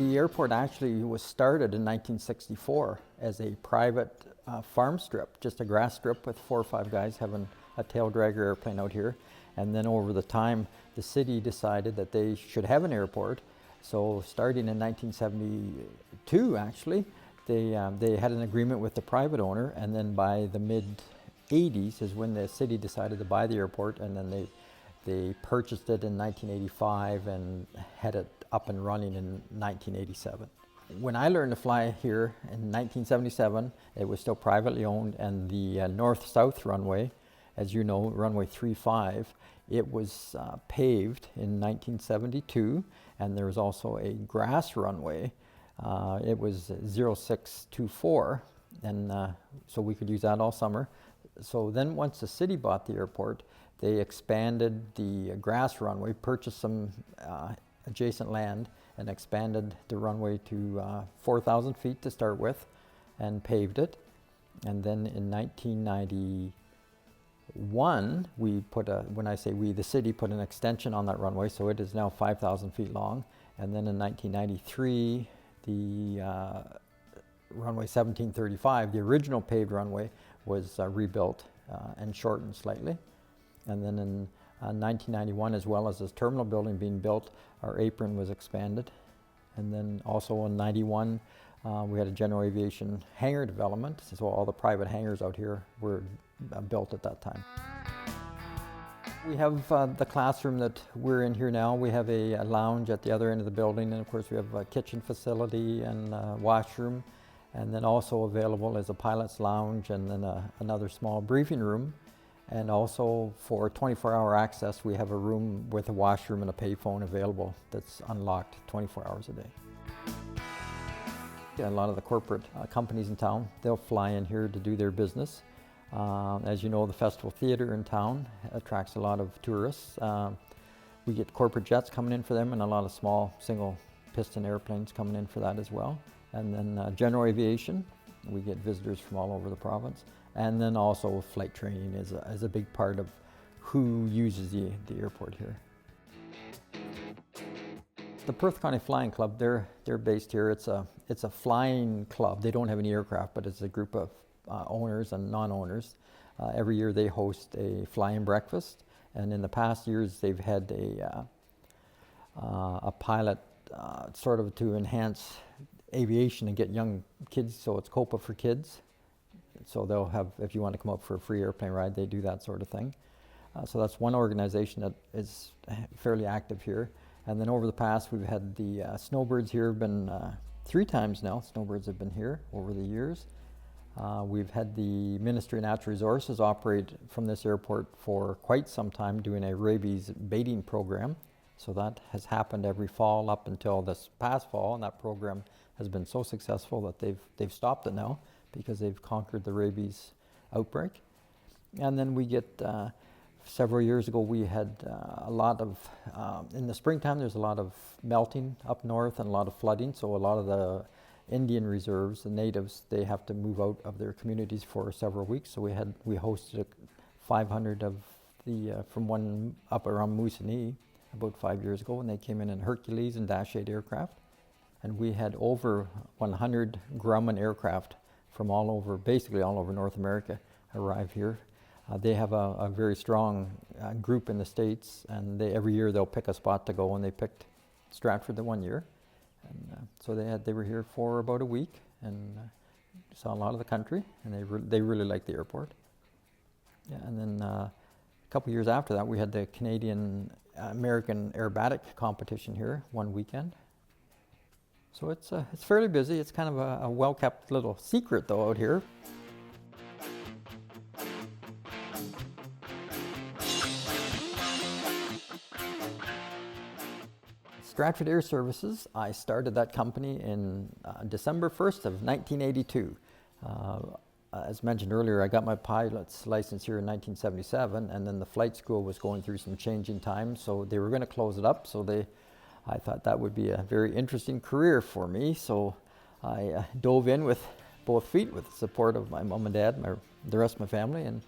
The airport actually was started in 1964 as a private farm strip, just a grass strip with 4 or 5 guys having a tail dragger airplane out here. And then over the time, the city decided that they should have an airport. So starting in 1972, actually, they had an agreement with the private owner, and then by the mid-80s is when the city decided to buy the airport, and then they purchased it in 1985 and had it up and running in 1987. When I learned to fly here in 1977, it was still privately owned, and the north-south runway, as you know, runway 35, it was paved in 1972, and there was also a grass runway. It was 0624, and so we could use that all summer. So then once the city bought the airport, they expanded the grass runway, purchased some adjacent land, and expanded the runway to 4,000 feet to start with, and paved it. And then in 1991, we put when I say we, the city put an extension on that runway, so it is now 5,000 feet long. And then in 1993, the runway 1735, the original paved runway, was rebuilt and shortened slightly. And then in 1991, as well as this terminal building being built, our apron was expanded. And then also in 91, we had a general aviation hangar development, so all the private hangars out here were built at that time. We have the classroom that we're in here now. We have a lounge at the other end of the building, and of course we have a kitchen facility and a washroom. And then also available is a pilot's lounge, and then another small briefing room. And also for 24-hour access, we have a room with a washroom and a payphone available that's unlocked 24 hours a day. A lot of the corporate companies in town, they'll fly in here to do their business. As you know, the Festival Theatre in town attracts a lot of tourists. We get corporate jets coming in for them, and a lot of small single piston airplanes coming in for that as well. And then general aviation, we get visitors from all over the province. And then also flight training is a big part of who uses the airport here. The Perth County Flying Club, they're based here. It's a flying club. They don't have any aircraft, but it's a group of owners and non-owners. Every year they host a flying breakfast, and in the past years they've had a pilot sort of to enhance aviation and get young kids, so it's COPA for kids. So they'll have, if you want to come up for a free airplane ride, they do that sort of thing. So that's one organization that is fairly active here. And then over the past, we've had the snowbirds here, been 3 times now. Snowbirds have been here over the years. We've had the Ministry of Natural Resources operate from this airport for quite some time, doing a rabies baiting program. So that has happened every fall up until this past fall, and that program has been so successful that they've stopped it now because they've conquered the rabies outbreak. And then we get, several years ago we had a lot of, in the springtime there's a lot of melting up north and a lot of flooding, so a lot of the Indian reserves, the natives, they have to move out of their communities for several weeks. So we hosted 500 of the, from one up around Moosonee about 5 years ago, and they came in Hercules and Dash 8 aircraft. And we had over 100 Grumman aircraft from all over, basically all over North America, arrive here. They have a very strong group in the States, and every year they'll pick a spot to go, and they picked Stratford the one year. And so they were here for about a week and saw a lot of the country, and they really liked the airport. Yeah, and then a couple years after that, we had the Canadian American aerobatic competition here one weekend. So it's fairly busy. It's kind of a well-kept little secret though out here. Stratford Air Services, I started that company in December 1st of 1982. As mentioned earlier, I got my pilot's license here in 1977, and then the flight school was going through some changing times, so they were going to close it up. So I thought that would be a very interesting career for me, so I dove in with both feet with the support of my mom and dad, the rest of my family, and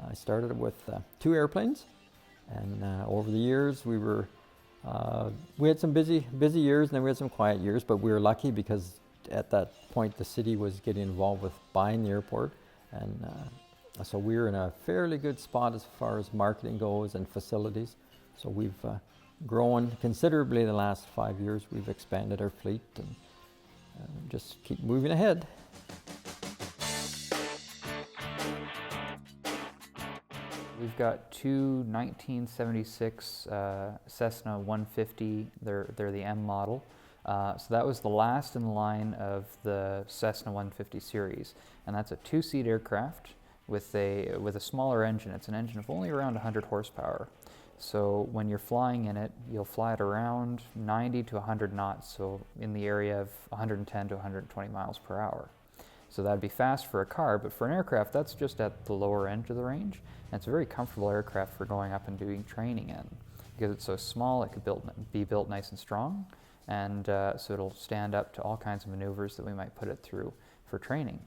I started with 2 airplanes. And over the years, we were We had some busy years, and then we had some quiet years, but we were lucky because at that point the city was getting involved with buying the airport, and so we were in a fairly good spot as far as marketing goes and facilities. So we've grown considerably the last 5 years. We've expanded our fleet and just keep moving ahead. We've got two 1976 Cessna 150. They're the M model. So that was the last in the line of the Cessna 150 series, and that's a two-seat aircraft with a smaller engine. It's an engine of only around 100 horsepower. So when you're flying in it, you'll fly at around 90 to 100 knots, so in the area of 110 to 120 miles per hour. So that'd be fast for a car, but for an aircraft, that's just at the lower end of the range. And it's a very comfortable aircraft for going up and doing training in. Because it's so small, it could be built nice and strong, and so it'll stand up to all kinds of maneuvers that we might put it through for training.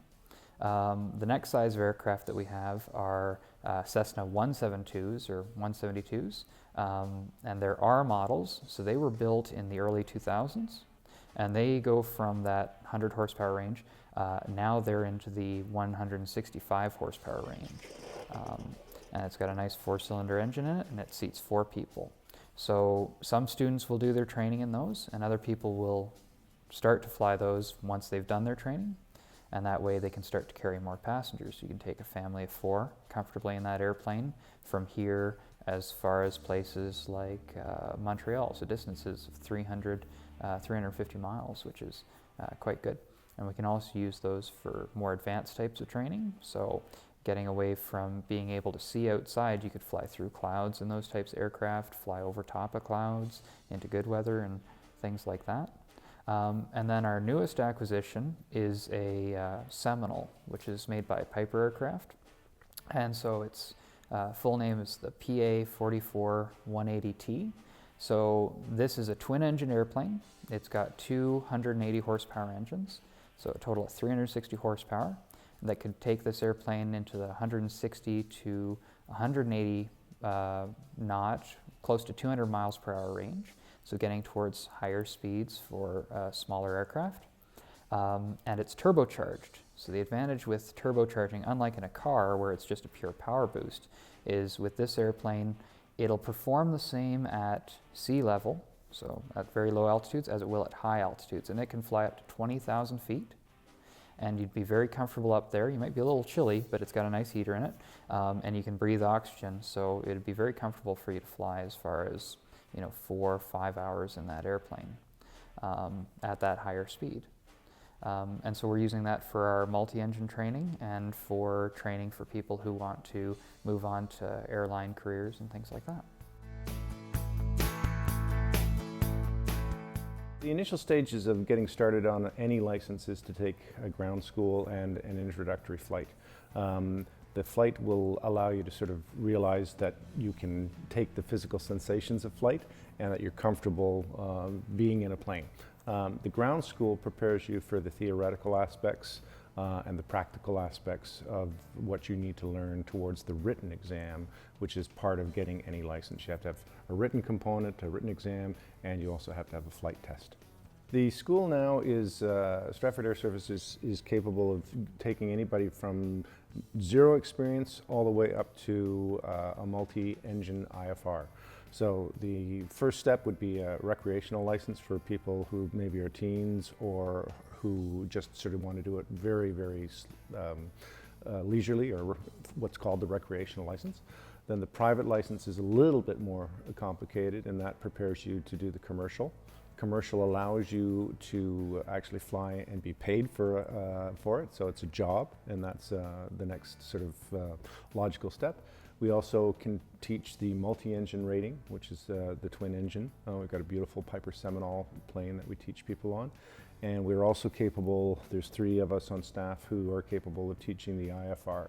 The next size of aircraft that we have are Cessna 172s or 172s, and they're R models, so they were built in the early 2000s, and they go from that 100 horsepower range. Now they're into the 165 horsepower range, and it's got a nice 4-cylinder engine in it, and it seats 4 people. So some students will do their training in those, and other people will start to fly those once they've done their training. And that way they can start to carry more passengers. You can take a family of 4 comfortably in that airplane from here as far as places like Montreal, so distances of 350 miles, which is quite good. And we can also use those for more advanced types of training. So getting away from being able to see outside, you could fly through clouds in those types of aircraft, fly over top of clouds into good weather and things like that. And then our newest acquisition is a Seminole, which is made by Piper Aircraft. And so its full name is the PA-44-180T. So this is a twin-engine airplane. It's got 280 horsepower engines, so a total of 360 horsepower that could take this airplane into the 160 to 180 knot, close to 200 miles per hour range. So getting towards higher speeds for smaller aircraft. And it's turbocharged. So the advantage with turbocharging, unlike in a car where it's just a pure power boost, is with this airplane, it'll perform the same at sea level, so at very low altitudes, as it will at high altitudes. And it can fly up to 20,000 feet. And you'd be very comfortable up there. You might be a little chilly, but it's got a nice heater in it. And you can breathe oxygen, so it'd be very comfortable for you to fly as far as 4 or 5 hours in that airplane at that higher speed. And so we're using that for our multi-engine training and for training for people who want to move on to airline careers and things like that. The initial stages of getting started on any license is to take a ground school and an introductory flight. The flight will allow you to sort of realize that you can take the physical sensations of flight and that you're comfortable being in a plane. The ground school prepares you for the theoretical aspects and the practical aspects of what you need to learn towards the written exam, which is part of getting any license. You have to have a written component, a written exam, and you also have to have a flight test. The school now is, Stratford Air Services is capable of taking anybody from 0 experience all the way up to a multi-engine IFR. So the first step would be a recreational license for people who maybe are teens or who just sort of want to do it very, very leisurely, or what's called the recreational license. Then the private license is a little bit more complicated, and that prepares you to do the commercial. Commercial allows you to actually fly and be paid for it, so it's a job, and that's the next sort of logical step. We also can teach the multi-engine rating, which is the twin engine. We've got a beautiful Piper Seminole plane that we teach people on. And we're also capable, there's 3 of us on staff who are capable of teaching the IFR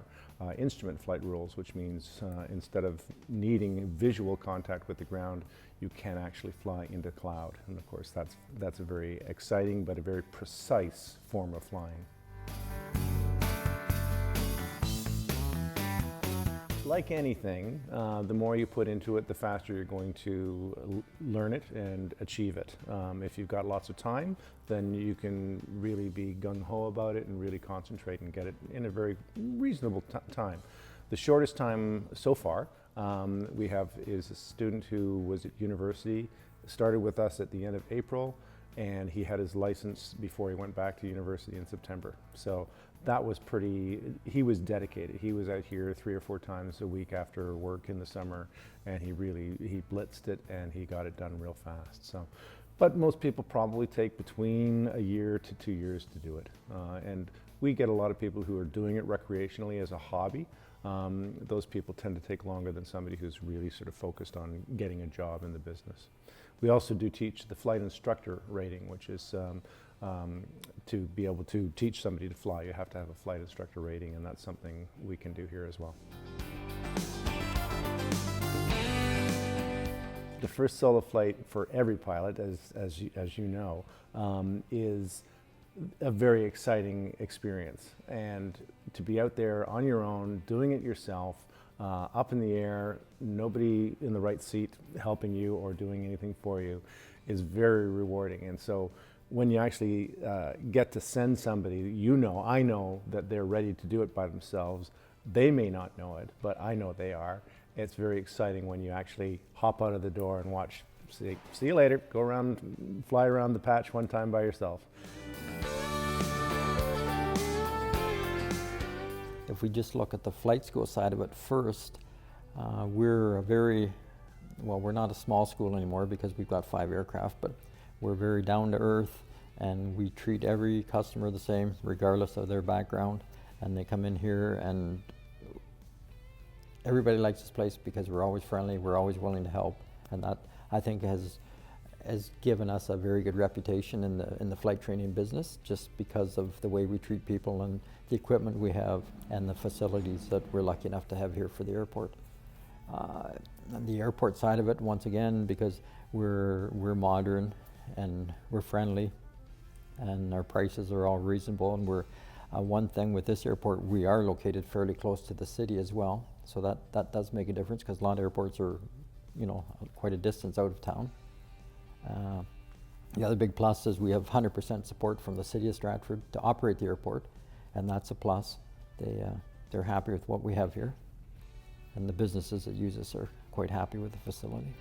instrument flight rules, which means instead of needing visual contact with the ground, you can actually fly into cloud. And of course, that's a very exciting but a very precise form of flying. like anything, the more you put into it, the faster you're going to learn it and achieve it. If you've got lots of time, then you can really be gung-ho about it and really concentrate and get it in a very reasonable time. The shortest time so far we have is a student who was at university, started with us at the end of April, and he had his license before he went back to university in September. So that was he was dedicated. He was out here 3 or 4 times a week after work in the summer, and he blitzed it and he got it done real fast. So, but most people probably take between a year to 2 years to do it. And we get a lot of people who are doing it recreationally as a hobby. Those people tend to take longer than somebody who's really sort of focused on getting a job in the business. We also do teach the flight instructor rating, which is to be able to teach somebody to fly, you have to have a flight instructor rating, and that's something we can do here as well. The first solo flight for every pilot, as you know, is a very exciting experience. And to be out there on your own, doing it yourself, up in the air, nobody in the right seat helping you or doing anything for you, is very rewarding. And so when you actually get to send somebody, I know that they're ready to do it by themselves. They may not know it, but I know they are. It's very exciting when you actually hop out of the door and watch, see you later, go around, fly around the patch one time by yourself. If we just look at the flight school side of it first, we're we're not a small school anymore because we've got 5 aircraft, but we're very down to earth, and we treat every customer the same regardless of their background. And they come in here and everybody likes this place because we're always friendly, we're always willing to help, and that, I think, has given us a very good reputation in the flight training business, just because of the way we treat people and the equipment we have and the facilities that we're lucky enough to have here for the airport. The airport side of it, once again, because we're modern and we're friendly and our prices are all reasonable, and we're one thing with this airport, we are located fairly close to the city as well, so that does make a difference, because a lot of airports are, quite a distance out of town. The other big plus is we have 100% support from the city of Stratford to operate the airport, and that's a plus. They're happy with what we have here, and the businesses that use us are quite happy with the facility.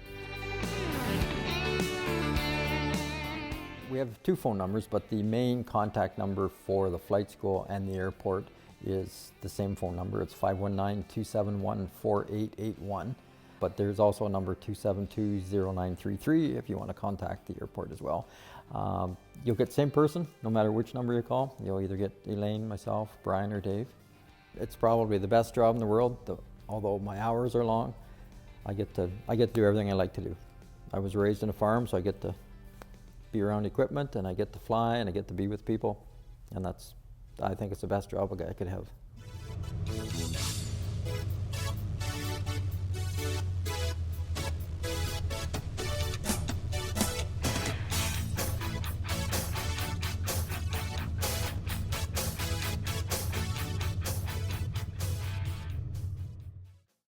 We have 2 phone numbers, but the main contact number for the flight school and the airport is the same phone number. It's 519-271-4881. But there's also a number 272-0933 if you want to contact the airport as well. You'll get the same person no matter which number you call. You'll either get Elaine, myself, Brian, or Dave. It's probably the best job in the world. Although my hours are long, I get to do everything I like to do. I was raised in a farm, so I get to be around equipment, and I get to fly, and I get to be with people, and I think it's the best job a guy could have.